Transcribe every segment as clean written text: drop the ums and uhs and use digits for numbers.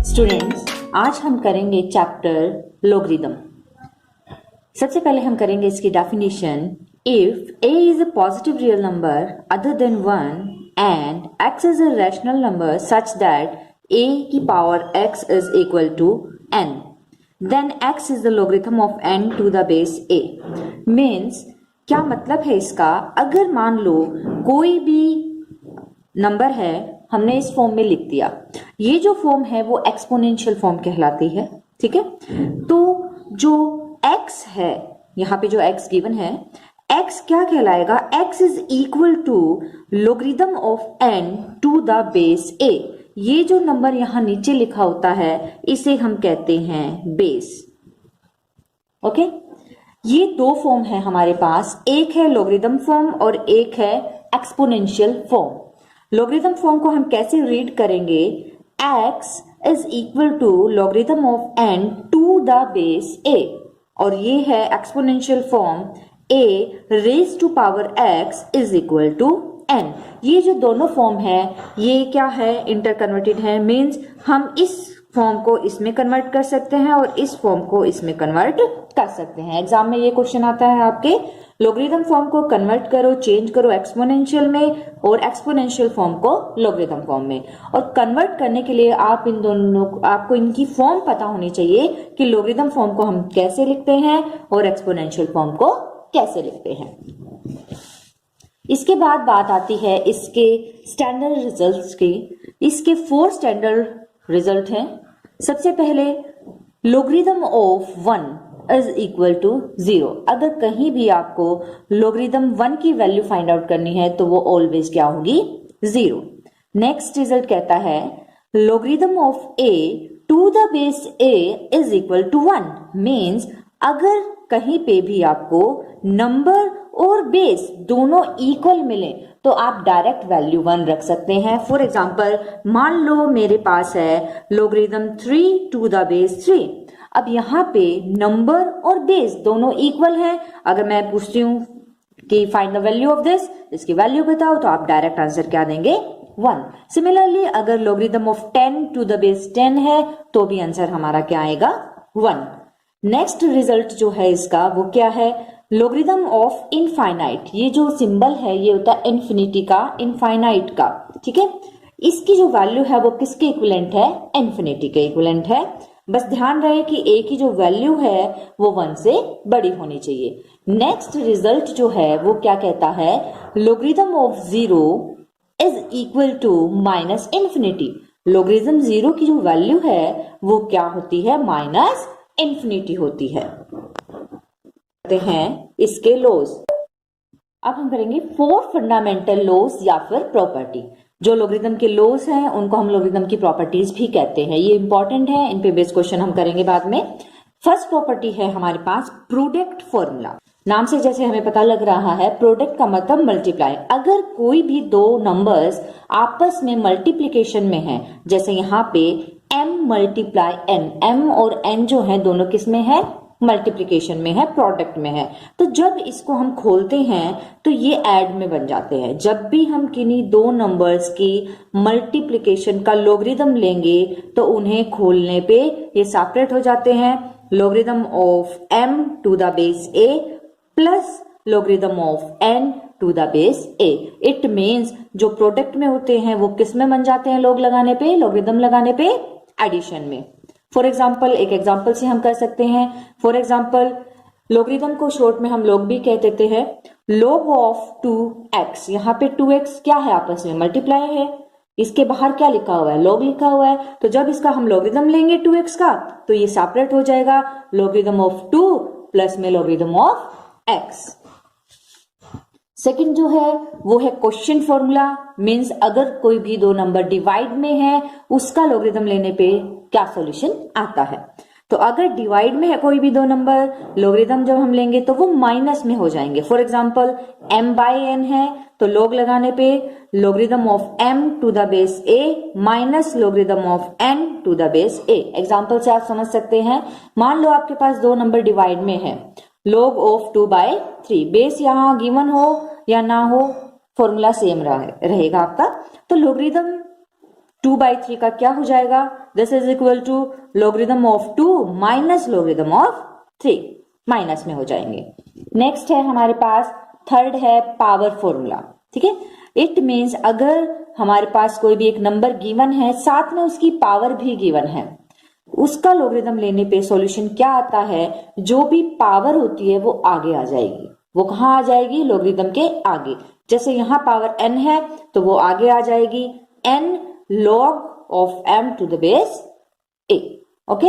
Students, आज हम करेंगे चैप्टर लोगरिथम। सबसे पहले हम करेंगे इसकी definition. If a is a positive real number other than 1 and x is a rational number such that a की power x is equal to n, then x is the logarithm of n to the base a। Means क्या मतलब है इसका? अगर मान लो कोई भी number है, हमने इस फॉर्म में लिख दिया, ये जो फॉर्म है वो एक्सपोनेंशियल फॉर्म कहलाती है। ठीक है, तो जो x है, यहाँ पे जो x गिवन है, x क्या कहलाएगा? x is equal to logarithm of n to the base a। ये जो नंबर यहाँ नीचे लिखा होता है इसे हम कहते हैं बेस। ओके, ये दो फॉर्म है हमारे पास, एक है लोगरिथम फॉर्म और एक है एक्सपोनेंशियल फॉर्म। लोगरिथम फॉर्म को हम कैसे रीड करेंगे? x is equal to logarithm of n to the base a, और ये है exponential form a raise to power x is equal to n। ये जो दोनों फॉर्म है ये क्या है? इंटर कन्वर्टेड है। मीन्स हम इस फॉर्म को इसमें कन्वर्ट कर सकते हैं और इस फॉर्म को इसमें कन्वर्ट कर सकते हैं। एग्जाम में ये क्वेश्चन आता है आपके, लोगरिथम फॉर्म को कन्वर्ट करो, चेंज करो एक्सपोनेंशियल में, और एक्सपोनेंशियल फॉर्म को लोगरिथम फॉर्म में। और कन्वर्ट करने के लिए आप इन दोनों, आपको इनकी फॉर्म पता होनी चाहिए कि लोगरिथम फॉर्म को हम कैसे लिखते हैं और एक्सपोनेंशियल फॉर्म को कैसे लिखते हैं। इसके बाद बात आती है इसके स्टैंडर्ड रिजल्ट्स की। इसके 4 स्टैंडर्ड रिजल्ट हैं। सबसे पहले logarithm of 1 is equal to 0। अगर कहीं भी आपको लोगरिथम 1 की वैल्यू फाइंड आउट करनी है तो वो ऑलवेज क्या होगी? 0। नेक्स्ट रिजल्ट कहता है logarithm of a to the base a is equal to 1। Means अगर कहीं पे भी आपको नंबर और बेस दोनों इक्वल मिले तो आप डायरेक्ट वैल्यू 1 रख सकते हैं। फॉर एग्जाम्पल, मान लो मेरे पास है लोगरिथम 3 टू द बेस 3। अब यहाँ पे नंबर और बेस दोनों इक्वल हैं। अगर मैं पूछती हूँ कि find the value of this, इसकी वैल्यू बताओ, तो आप डायरेक्ट आंसर क्या देंगे? 1। सिमिलरली अगर logarithm of 10 to the base 10 है तो भी आंसर हमारा क्या आएगा? 1। नेक्स्ट रिजल्ट जो है इसका वो क्या है? Logarithm of infinite. ये जो सिंबल है ये होता है इन्फिनिटी का, इनफाइनाइट का। ठीक है, इसकी जो वैल्यू है वो किसके इक्विवेलेंट है? इन्फिनिटी के इक्विवेलेंट है। बस ध्यान रहे कि a की जो वैल्यू है वो 1 से बड़ी होनी चाहिए। नेक्स्ट रिजल्ट जो है वो क्या कहता है? Logarithm of 0 is equal to minus infinity. Logarithm 0 की जो वैल्यू है वो क्या होती है? माइनस इन्फिनिटी होती है। हैं इसके लॉज। अब हम करेंगे 4 फंडामेंटल लॉज या फिर प्रॉपर्टी। जो लोगरिथम के लॉज हैं उनको हम लोगरिथम की प्रॉपर्टीज भी कहते हैं। ये इंपॉर्टेंट है, इन पे बेस्ड क्वेश्चन हम करेंगे बाद में। फर्स्ट प्रॉपर्टी है हमारे पास प्रोडक्ट फॉर्मूला। नाम से जैसे हमें पता लग रहा है, प्रोडक्ट का मतलब मल्टीप्लाई। अगर कोई भी दो नंबर्स आपस में मल्टीप्लीकेशन में है, जैसे यहाँ पे m मल्टीप्लाई n, m और n जो है दोनों किस में है? मल्टीप्लिकेशन में है, प्रोडक्ट में है। तो जब इसको हम खोलते हैं तो ये ऐड में बन जाते हैं। जब भी हम किन्हीं दो नंबर्स की मल्टीप्लिकेशन का लोगरिथम लेंगे तो उन्हें खोलने पे ये सेपरेट हो जाते हैं। Logarithm of m to the base a plus logarithm of n to the base a। It means जो प्रोडक्ट में होते हैं वो किस में बन जाते हैं? लोग लगाने पे, लोगरिथम लगाने पे, एडिशन में। फॉर एग्जाम्पल, एक एग्जाम्पल से हम कर सकते हैं। फॉर एग्जाम्पल, लोगरिथम को शॉर्ट में हम लोग भी कह देते हैं log ऑफ 2x। यहाँ पे 2x क्या है? आपस में मल्टीप्लाई है। इसके बाहर क्या लिखा हुआ है? log लिखा हुआ है। तो जब इसका हम लोगरिथम लेंगे 2x का तो ये सेपरेट हो जाएगा, लोगरिथम ऑफ 2 प्लस में लोगरिथम ऑफ x। सेकंड जो है वो है क्वोशिएंट फॉर्मूला। मींस अगर कोई भी दो नंबर डिवाइड में है उसका लोगरिथम लेने पे क्या सॉल्यूशन आता है। तो अगर डिवाइड में है कोई भी दो नंबर, लोगरिथम जब हम लेंगे तो वो माइनस में हो जाएंगे। For example m by n है तो log लगाने पे logarithm of m to the base a minus logarithm of n to the base a। Example से आप समझ सकते हैं, मान लो आपके पास दो नंबर डिवाइड में है, log ऑफ 2 बाई 3। बेस यहाँ गिवन हो या ना हो, फॉर्मूला सेम रहेगा आपका। तो लोगरिथम 2/3 का क्या हो जाएगा, this is equal to logarithm of 2 minus logarithm of 3, minus में हो जाएंगे। नेक्स्ट है हमारे पास थर्ड है पावर फॉर्मूला, ठीक है। इट मीन्स अगर हमारे पास कोई भी एक नंबर गिवन है, साथ में उसकी पावर भी गिवन है, उसका लोगरिथम लेने पे सॉल्यूशन क्या आता है, जो भी पावर होती है वो आगे आ जाएगी। वो कहाँ आ जाएगी, लोगरिथम के आगे। जैसे यहाँ पावर n है तो वो आगे आ जाएगी n log of m to the base a। Okay,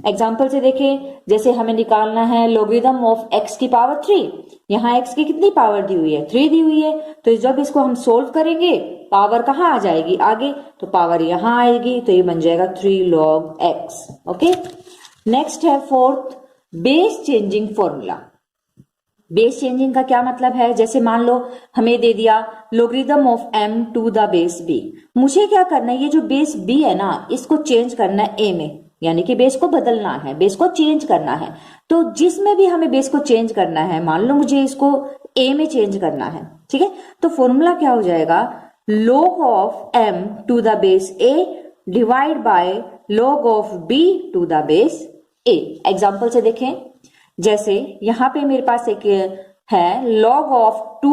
example से देखें, जैसे हमें निकालना है लोगरिथम ऑफ x की पावर 3। यहाँ x की कितनी पावर दी हुई है, 3 दी हुई है। तो जब इसको हम सोल्व करेंगे, पावर कहाँ आ जाएगी, आगे, तो पावर यहाँ आएगी, तो ये बन जाएगा 3 log x। ओके, नेक्स्ट है fourth base changing formula. Base changing का क्या मतलब है, जैसे मान लो हमें दे दिया logarithm of m to the base b। मुझे क्या करना है, ये जो बेस b है ना, इसको चेंज करना है a में, यानी कि बेस को बदलना है, बेस को चेंज करना है। तो जिसमें भी हमें बेस को चेंज करना है, मान लो मुझे इसको a में चेंज करना है, ठीक है, तो फॉर्मूला क्या हो जाएगा, log of m to the base a divide by log of b to the base a। Example से देखें, जैसे यहाँ पे मेरे पास एक है log of 2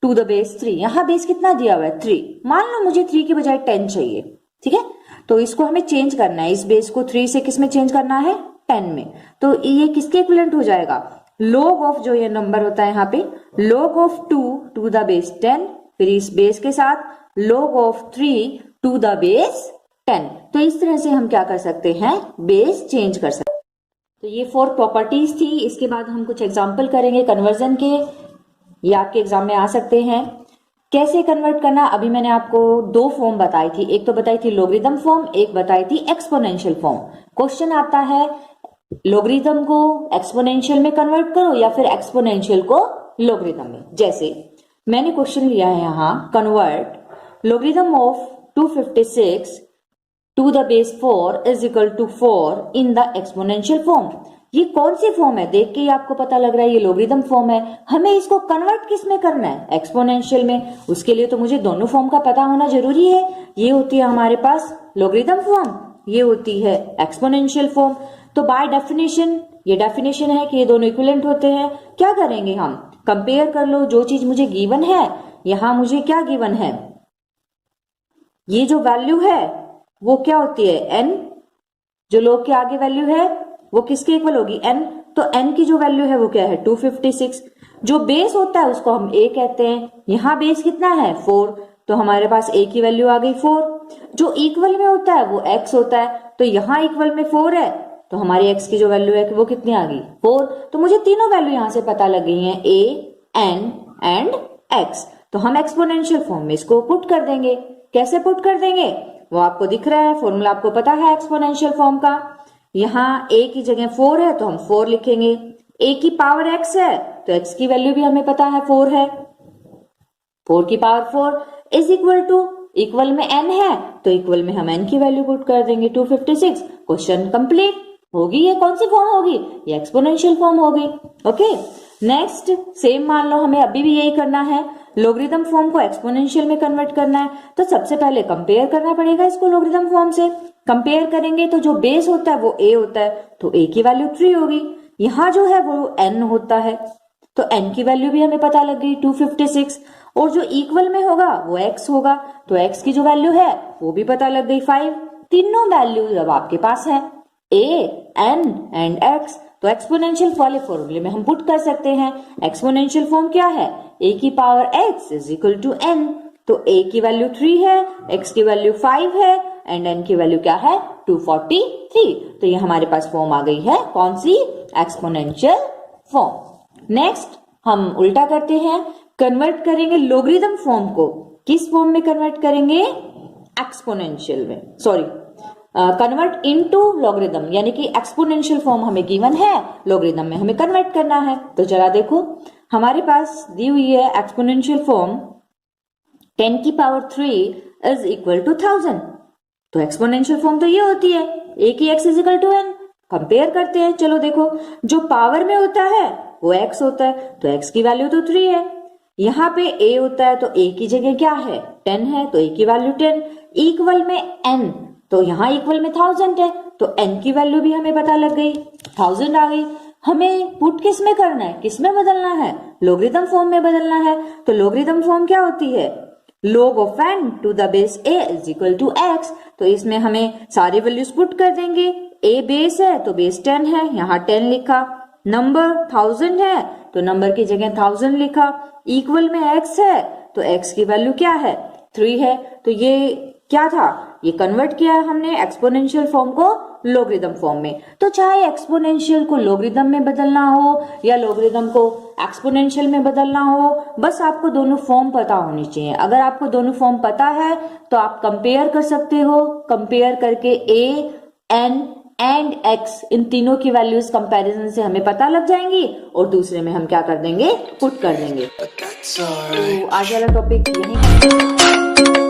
to the base 3। यहाँ बेस कितना दिया हुआ है, 3। मान लो मुझे 3 की बजाय 10 चाहिए, ठीक है, तो इसको हमें चेंज करना है, इस बेस को 3 से किस में चेंज करना है, 10 में। तो ये किसके इक्विवेलेंट हो जाएगा, log ऑफ जो ये नंबर होता है यहाँ पे, log of 2 to the base 10, फिर इस बेस के साथ log of 3 to the base 10। तो इस तरह से हम क्या कर सकते हैं, बेस चेंज कर सकते हैं। तो ये 4 प्रॉपर्टीज थी। इसके बाद हम कुछ एग्जाम्पल करेंगे कन्वर्जन के, ये आपके एग्जाम में आ सकते हैं। कैसे कन्वर्ट करना, अभी मैंने आपको 2 फॉर्म बताई थी, एक तो बताई थी लोगरिथम फॉर्म, एक बताई थी एक्सपोनेंशियल फॉर्म। क्वेश्चन आता है लोगरिथम को एक्सपोनेंशियल में कन्वर्ट करो या फिर एक्सपोनेंशियल को लोगरिथम में। जैसे मैंने क्वेश्चन लिया है यहाँ, convert logarithm of 256 to the base 4 is equal to 4 in the exponential form. ये कौन सी फॉर्म है, देख के ही आपको पता लग रहा है ये लोगरिथम फॉर्म है। हमें इसको कन्वर्ट किस में करना है, एक्सपोनेंशियल में। उसके लिए तो मुझे दोनों फॉर्म का पता होना जरूरी है। ये होती है हमारे पास लोगरिथम फॉर्म, ये होती है एक्सपोनेंशियल फॉर्म। तो बाय डेफिनेशन, ये डेफिनेशन है कि ये दोनों इक्विवेलेंट होते हैं। क्या करेंगे हम, कंपेयर कर लो, जो चीज मुझे गिवन है, यहां मुझे क्या गिवन है, ये जो वैल्यू है वो क्या होती है, n। जो लोग के आगे वैल्यू है वो किसके इक्वल होगी, n। तो n की जो वैल्यू है वो क्या है, 256। जो बेस होता है उसको हम a कहते हैं। यहाँ बेस कितना है, 4, तो हमारे पास a की वैल्यू आ गई 4। जो इक्वल में होता है वो x होता है, तो यहाँ इक्वल में 4 है, तो हमारी x की जो वैल्यू है वो कितनी आ गई, 4। तो मुझे तीनों वैल्यू यहाँ से पता लग गई हैं, a, n एंड x। तो हम एक्सपोनेंशियल फॉर्म में इसको पुट कर देंगे। कैसे पुट कर देंगे, वो आपको दिख रहा है, फॉर्मूला आपको पता है एक्सपोनेंशियल फॉर्म का। यहाँ a की जगह 4 है तो हम 4 लिखेंगे, a की पावर x है तो x की वैल्यू भी हमें पता है 4 है, 4 की power 4 is equal to, equal में n है तो इक्वल में हम n की वैल्यू पुट कर देंगे 256। क्वेश्चन कंप्लीट होगी। ये कौन सी फॉर्म होगी, ये एक्सपोनेंशियल फॉर्म होगी। ओके, नेक्स्ट सेम मान लो हमें अभी भी यही करना है, लोगरिथम फॉर्म को एक्सपोनेंशियल में कन्वर्ट करना है। तो सबसे पहले कंपेयर करना पड़ेगा इसको लोगरिथम फॉर्म से। कंपेयर करेंगे तो जो बेस होता है वो a होता है, तो a की वैल्यू 3 होगी। यहाँ जो है वो n होता है, तो n की वैल्यू भी हमें पता लग गई 256। और जो इक्वल में होगा वो x होगा, तो x की जो वैल्यू है वो भी पता लग गई 5। तीनों वैल्यू जब आपके पास है a, n एंड x, तो एक्सपोनेंशियल वाले फॉर्मूले में हम पुट कर सकते हैं। एक्सपोनेंशियल फॉर्म क्या है, a की power x is equal to n। तो a की वैल्यू 3 है, x की वैल्यू 5 है एंड n की वैल्यू क्या है, 243। तो ये हमारे पास फॉर्म आ गई है, कौन सी, एक्सपोनेंशियल फॉर्म। नेक्स्ट हम उल्टा करते हैं, कन्वर्ट करेंगे लोगरिथम फॉर्म को, किस फॉर्म में कन्वर्ट करेंगे, एक्सपोनेंशियल में, सॉरी कन्वर्ट इनटू लोगरिथम, यानी कि एक्सपोनेंशियल फॉर्म हमें गिवन है, लोगरिथम में हमें कन्वर्ट करना है। तो जरा देखो, हमारे पास दी हुई है एक्सपोनेंशियल फॉर्म 10 की पावर 3 इज इक्वल टू 1000। तो एक्सपोनेंशियल फॉर्म तो ये होती है, a की x is equal to n। Compare करते हैं, चलो देखो, जो पावर में होता है वो x होता है, तो x की वैल्यू तो 3 है, यहाँ पे a होता है तो a की जगह क्या है 10 है, तो a की वैल्यू 10 इक्वल में n, तो यहाँ इक्वल में 1000 है, तो n की वैल्यू भी हमें पता लग गई, 1000 आ गई। हमें पुट किस में करना है, किस में बदलना है, लोगरिथम फॉर्म में बदलना है। तो लोगरिथम फॉर्म क्या होती है, log of n to the base a is equal to x। तो इसमें हमें सारी वैल्यूज पुट कर देंगे, a बेस है तो बेस 10 है, यहाँ 10 लिखा, नंबर 1000 है तो नंबर की जगह 1000 लिखा, इक्वल में x है तो x की वैल्यू क्या है 3 है। तो ये क्या था, ये कन्वर्ट किया है हमने एक्सपोनेंशियल फॉर्म को लोगरिथम फॉर्म में। तो चाहे एक्सपोनेंशियल को लोगरिथम में बदलना हो या लोगरिथम को एक्सपोनेंशियल में बदलना हो, बस आपको दोनों फॉर्म पता होनी चाहिए। अगर आपको दोनों फॉर्म पता है तो आप कंपेयर कर सकते हो, कंपेयर करके a, n एंड x इन तीनों की वैल्यूज कंपैरिजन से हमें पता लग जाएंगी और दूसरे में हम क्या कर देंगे, पुट कर देंगे। तो आज वाला टॉपिक यही है।